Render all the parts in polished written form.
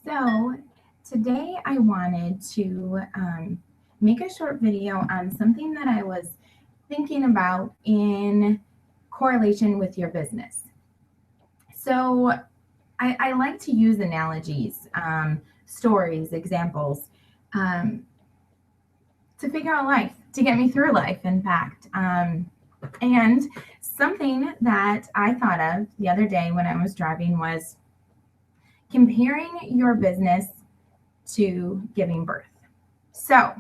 So today I wanted to make a short video on something that I was thinking about in correlation with your business. So I like to use analogies, stories, examples um, to figure out life, to get me through life, in fact. And something that I thought of the other day when I was driving was comparing your business to giving birth. So,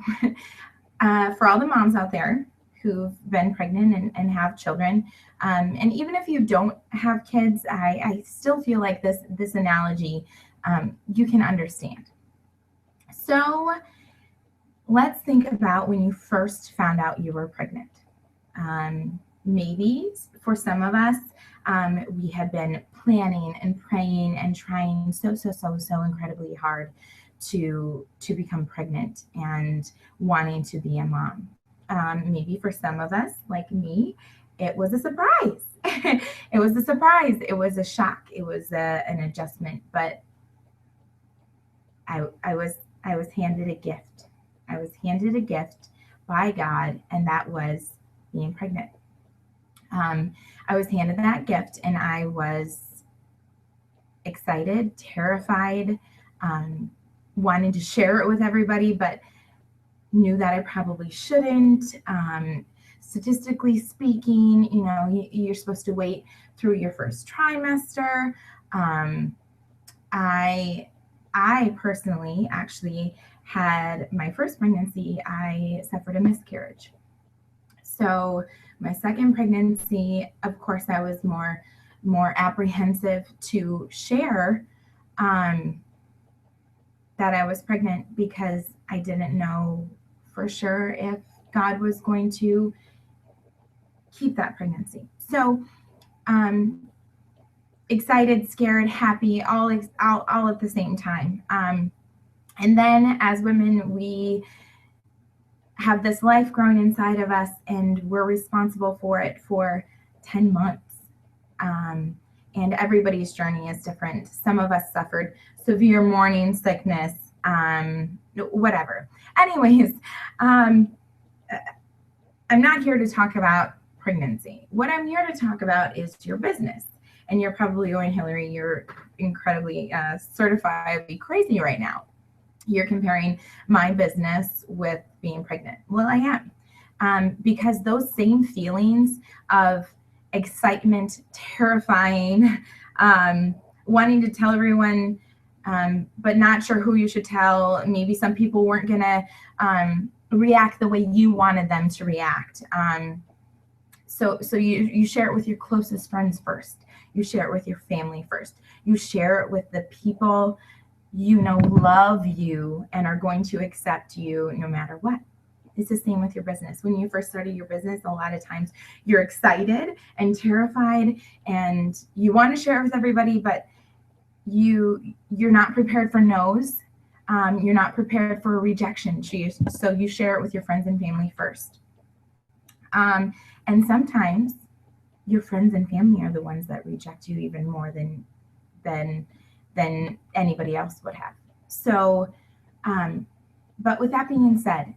for all the moms out there who've been pregnant and have children, and even if you don't have kids, I still feel like this analogy you can understand. So, let's think about when you first found out you were pregnant. Maybe for some of us, we had been planning and praying and trying so incredibly hard to become pregnant and wanting to be a mom. Maybe for some of us, like me, it was a surprise. It was a surprise. It was a shock. It was an adjustment. But I was handed a gift. I was handed a gift by God, and that was being pregnant. I was handed that gift, and I was excited, terrified, wanted to share it with everybody, but knew that I probably shouldn't. Statistically speaking, you're supposed to wait through your first trimester. I personally actually had my first pregnancy, I suffered a miscarriage. So my second pregnancy, of course, I was more apprehensive to share that I was pregnant because I didn't know for sure if God was going to keep that pregnancy. So excited, scared, happy, all at the same time. And then as women, we have this life growing inside of us, and we're responsible for it for 10 months. And everybody's journey is different. Some of us suffered severe morning sickness, whatever. Anyways, I'm not here to talk about pregnancy. What I'm here to talk about is your business. And you're probably going, Hillary, you're incredibly certifiably crazy right now. You're comparing my business with being pregnant. Well, I am. Because those same feelings of excitement, terrifying, wanting to tell everyone, but not sure who you should tell. Maybe some people weren't going to react the way you wanted them to react. So you share it with your closest friends first. You share it with your family first. You share it with the people love you and are going to accept you no matter what. It's the same with your business. When you first started your business, a lot of times you're excited and terrified and you want to share it with everybody, but you're not prepared for no's. You're not prepared for rejection. So you share it with your friends and family first. And sometimes your friends and family are the ones that reject you even more than anybody else would have. So, but with that being said,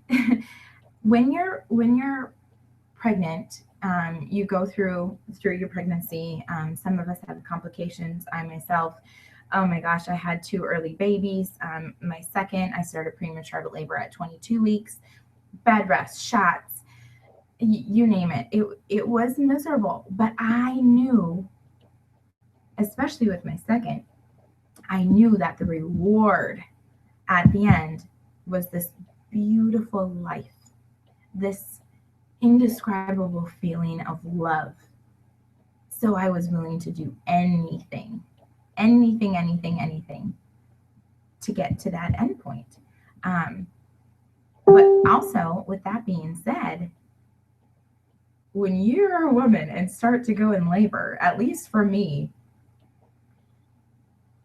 when you're pregnant, you go through your pregnancy. Some of us have complications. I myself, oh my gosh, I had 2 early babies. My second, I started premature labor at 22 weeks, bed rest, shots, you name it. It was miserable, but I knew, especially with my second, I knew that the reward at the end was this beautiful life, this indescribable feeling of love. So I was willing to do anything to get to that end point. But also, with that being said, when you're a woman and start to go in labor, at least for me,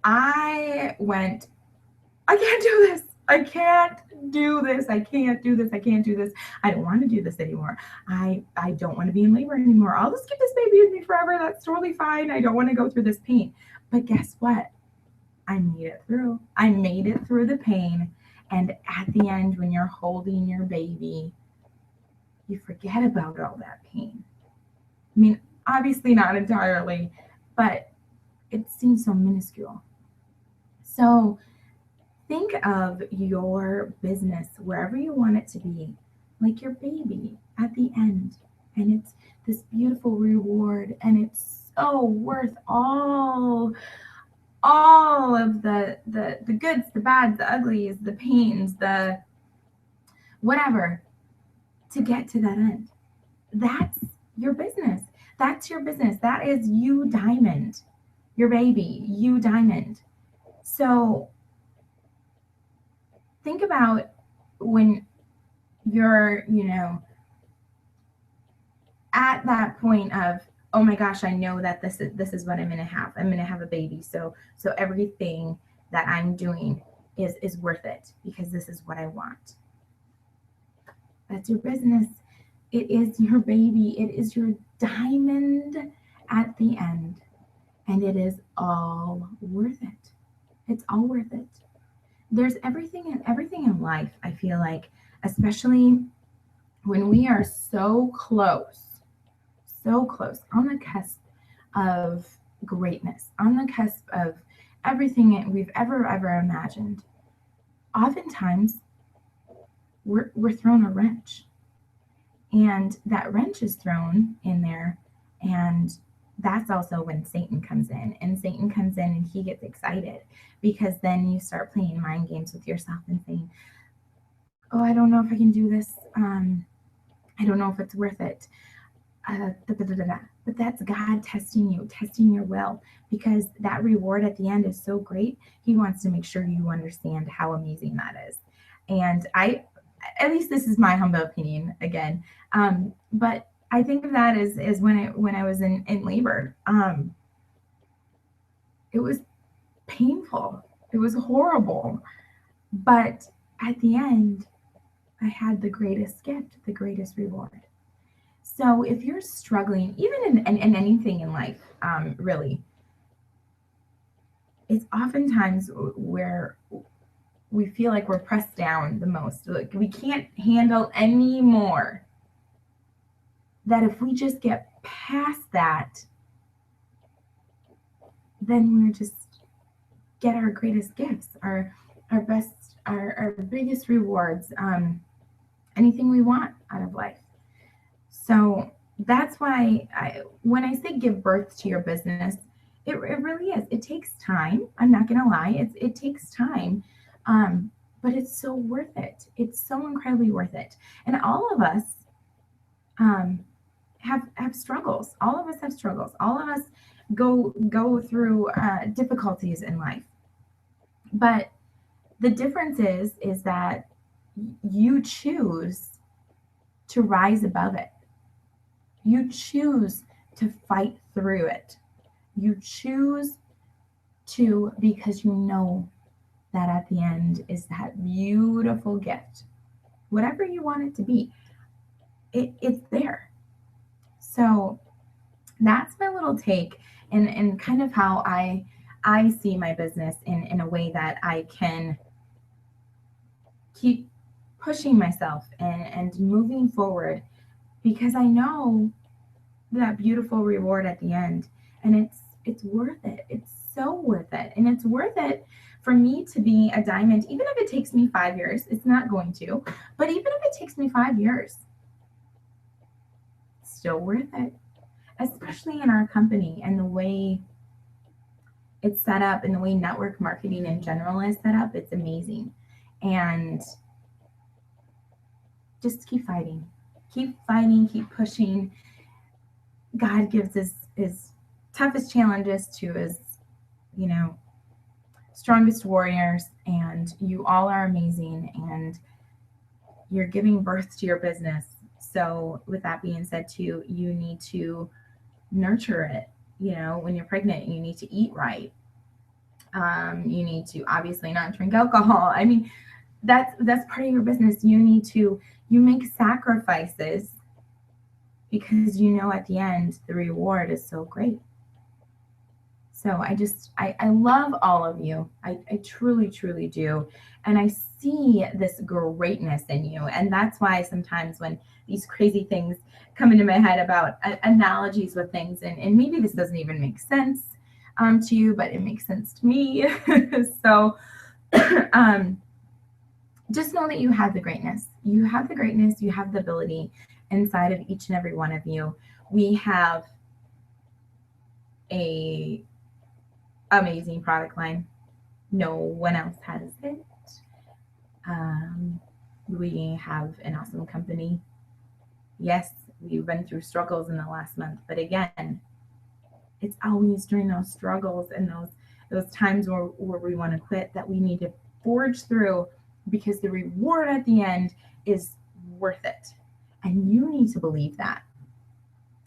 I went, I can't do this. I can't do this. I can't do this. I can't do this. I don't want to do this anymore. I don't want to be in labor anymore. I'll just keep this baby with me forever. That's totally fine. I don't want to go through this pain. But guess what? I made it through. I made it through the pain. And at the end, when you're holding your baby, you forget about all that pain. I mean, obviously not entirely, but it seems so minuscule. So think of your business, wherever you want it to be, like your baby at the end. And it's this beautiful reward, and it's so worth all of the goods, the bads, the uglies, the pains, the whatever, to get to that end. That's your business. That's your business. That is you, Diamond. Your baby, you, Diamond. So think about when you're, at that point of, oh my gosh, I know that this is what I'm going to have. I'm going to have a baby. So everything that I'm doing is worth it because this is what I want. That's your business. It is your baby. It is your diamond at the end. And it is all worth it. It's all worth it. There's everything in life, I feel like, especially when we are so close on the cusp of greatness, on the cusp of everything we've ever imagined. Oftentimes, we're thrown a wrench, and that wrench is thrown in there, and that's also when Satan comes in. And Satan comes in and he gets excited because then you start playing mind games with yourself and saying, oh, I don't know if I can do this. I don't know if it's worth it. But that's God testing you, testing your will, because that reward at the end is so great. He wants to make sure you understand how amazing that is. And at least this is my humble opinion again. But I think of that as when I was in labor. It was painful. It was horrible. But at the end, I had the greatest gift, the greatest reward. So if you're struggling, even in anything in life, really, it's oftentimes where we feel like we're pressed down the most. Like we can't handle any more. That if we just get past that, then we just get our greatest gifts, our best, our biggest rewards, anything we want out of life. So that's why when I say give birth to your business, it really is. It takes time. I'm not going to lie. It takes time, but it's so worth it. It's so incredibly worth it. And all of us have struggles. All of us have struggles. All of us go through difficulties in life. But the difference is that you choose to rise above it. You choose to fight through it. You choose to, because you know that at the end is that beautiful gift. Whatever you want it to be, it's there. So that's my little take and kind of how I see my business in a way that I can keep pushing myself and moving forward, because I know that beautiful reward at the end, and it's worth it. It's so worth it. And it's worth it for me to be a diamond, even if it takes me 5 years. It's not going to, but even if it takes me 5 years, it's still worth it, especially in our company and the way it's set up and the way network marketing in general is set up. It's amazing. And just keep fighting, keep pushing. God gives his toughest challenges to his, strongest warriors, and you all are amazing, and you're giving birth to your business. So with that being said too, you need to nurture it. When you're pregnant, you need to eat right. You need to obviously not drink alcohol. I mean, that's part of your business. You make sacrifices because at the end the reward is so great. So I love all of you. I truly, truly do. And I see this greatness in you. And that's why sometimes when these crazy things come into my head about analogies with things, and maybe this doesn't even make sense to you, but it makes sense to me. So just know that you have the greatness. You have the greatness. You have the ability inside of each and every one of you. We have a amazing product line. No one else has it. We have an awesome company. Yes, we went through struggles in the last month, but again, it's always during those struggles and those times where we want to quit that we need to forge through, because the reward at the end is worth it. And you need to believe that.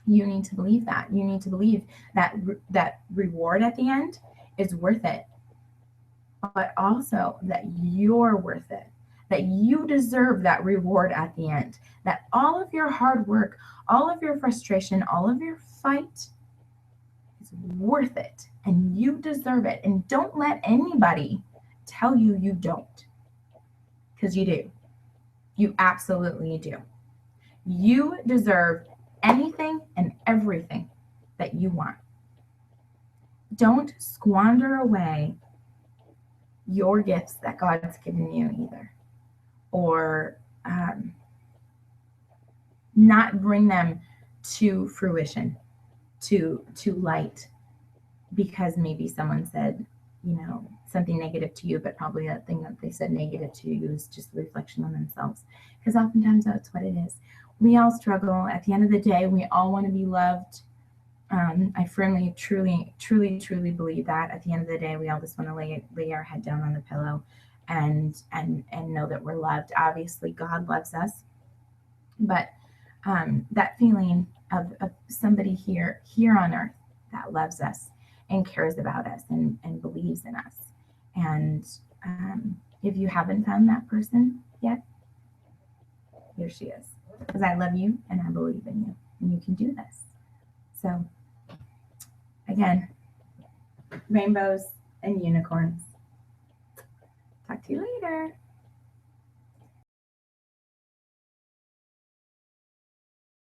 You need to believe that. You need to believe that that reward at the end is worth it, but also that you're worth it, that you deserve that reward at the end, that all of your hard work, all of your frustration, all of your fight is worth it, and you deserve it. And don't let anybody tell you you don't, because you do. You absolutely do. You deserve anything and everything that you want. Don't squander away your gifts that God's given you either, or not bring them to fruition, to light, because maybe someone said, something negative to you, but probably that thing that they said negative to you is just a reflection on themselves, because oftentimes that's what it is. We all struggle. At the end of the day, we all want to be loved. I firmly, truly, truly, truly believe that at the end of the day, we all just want to lay our head down on the pillow and know that we're loved. Obviously, God loves us, but that feeling of somebody here on earth that loves us and cares about us and believes in us. And if you haven't found that person yet, here she is, because I love you and I believe in you, and you can do this. So again, rainbows and unicorns. Talk to you later.